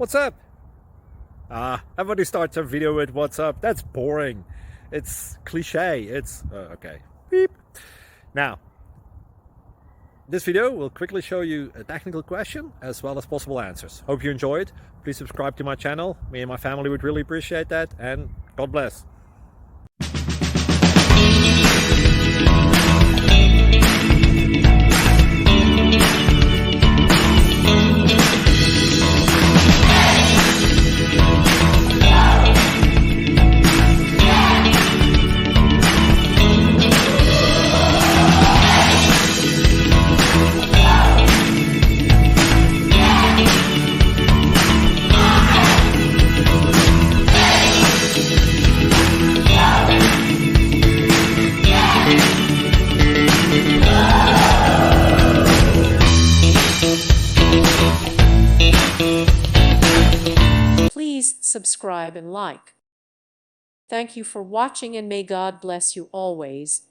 what's up? Everybody starts a video with what's up. That's boring. It's cliche. It's okay. Beep. Now, this video will quickly show you a technical question as well as possible answers. Hope you enjoyed. Please subscribe to my channel. Me and my family would really appreciate that, and God bless. Please subscribe and like. Thank you for watching, and may God bless you always.